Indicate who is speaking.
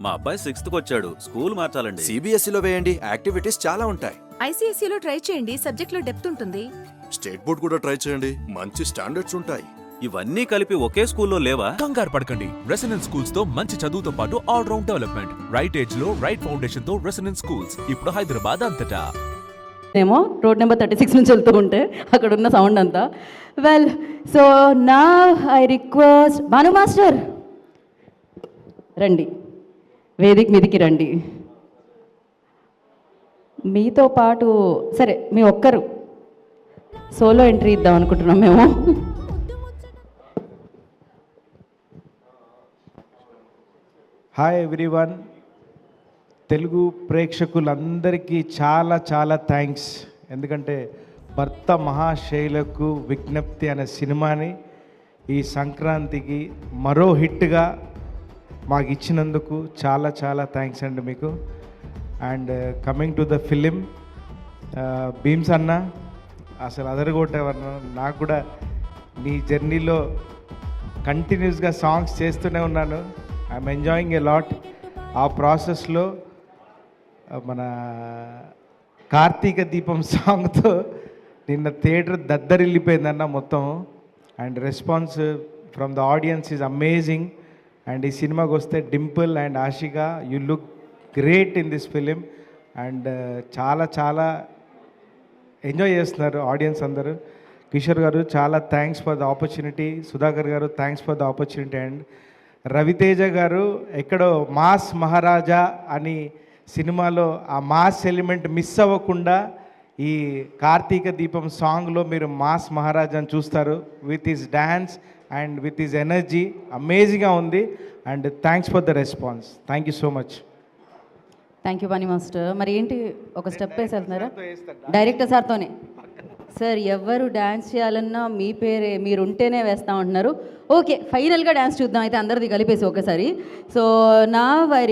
Speaker 1: మా అబ్బాయి 6th వచ్చాడు, స్కూల్ మార్చాలండి.
Speaker 2: సిబిఎస్ఈలో వేయండి, యాక్టివిటీస్ చాలా ఉంటాయి.
Speaker 3: ఐసీఎస్ఈలో ట్రై చేయండి, సబ్జెక్ట్లో డెప్త్ ఉంటుంది.
Speaker 2: స్టేట్ బోర్డ్ కూడా ట్రై చేయండి, మంచి స్టాండర్డ్స్ ఉంటాయి.
Speaker 1: ఇవన్నీ కలిపి ఒకే స్కూల్లో లేవా?
Speaker 4: కంగారు పడకండి. రెసిడెన్స్ స్కూల్స్ తో మంచి చదువుతో పాటు all round development. Right age లో రైట్ ఫౌండేషన్ తో రెసిడెన్స్ స్కూల్స్ ఇప్పుడు హైదరాబాద్ అంతటా.
Speaker 5: ఏమో రోడ్ నెంబర్ 36 నుంచి వెళ్తూ ఉంటే అక్కడ ఉన్న సౌండ్ అంతా. వెల్, సో నా ఐ రిక్వెస్ట్ భాను మాస్టర్ రండి, వేదిక మీదికి రండి. మీతో పాటు సరే మీ ఒక్కరు సోలో ఎంట్రీ ఇద్దాం అనుకుంటున్నాం మేము.
Speaker 6: హాయ్ ఎవ్రీవన్, తెలుగు ప్రేక్షకులందరికీ చాలా చాలా థ్యాంక్స్. ఎందుకంటే భర్త మహాశైలకు విజ్ఞప్తి అనే సినిమాని ఈ సంక్రాంతికి మరో హిట్గా మాకు ఇచ్చినందుకు చాలా చాలా థ్యాంక్స్ అండి మీకు. And coming to the film, Bheems అన్న అసలు అదరగొట్టేవన్నా. నాకు కూడా నీ జర్నీలో కంటిన్యూస్గా సాంగ్స్ చేస్తూనే ఉన్నాను. I'm enjoying a lot. ఆ ప్రాసెస్లో మన కార్తీక దీపం సాంగ్తో నిన్న థియేటర్ దద్దరిల్లిపోయిందన్న మొత్తం. And response from the audience is amazing. And ఈ సినిమాకి వస్తే Dimple and Ashika, you look great in this film. And చాలా చాలా ఎంజాయ్ చేస్తున్నారు ఆడియన్స్ అందరూ. కిషోర్ గారు చాలా thanks for the opportunity. Sudhakar garu thanks for the opportunity. And Ravi Teja garu ఎక్కడో మాస్ మహారాజా అని సినిమాలో ఆ మాస్ ఎలిమెంట్ మిస్ అవ్వకుండా ఈ కార్తీక దీపం సాంగ్లో మీరు మాస్ మహారాజాని చూస్తారు. With his dance and with his energy అమేజింగ్గా ఉంది. And thanks for the response. Thank you so much.
Speaker 5: Thank you Bhanu master. మరి ఏంటి ఒక స్టెప్ వేసి వెళ్తున్నారా? డైరెక్టర్ సార్తోనే. సార్ ఎవరు డ్యాన్స్ చేయాలన్నా మీ పేరే, మీరు ఉంటేనే వేస్తా ఉంటున్నారు. ఓకే, ఫైనల్గా డ్యాన్స్ చూద్దాం అయితే అందరిది కలిపేసి ఒకసారి. సో నా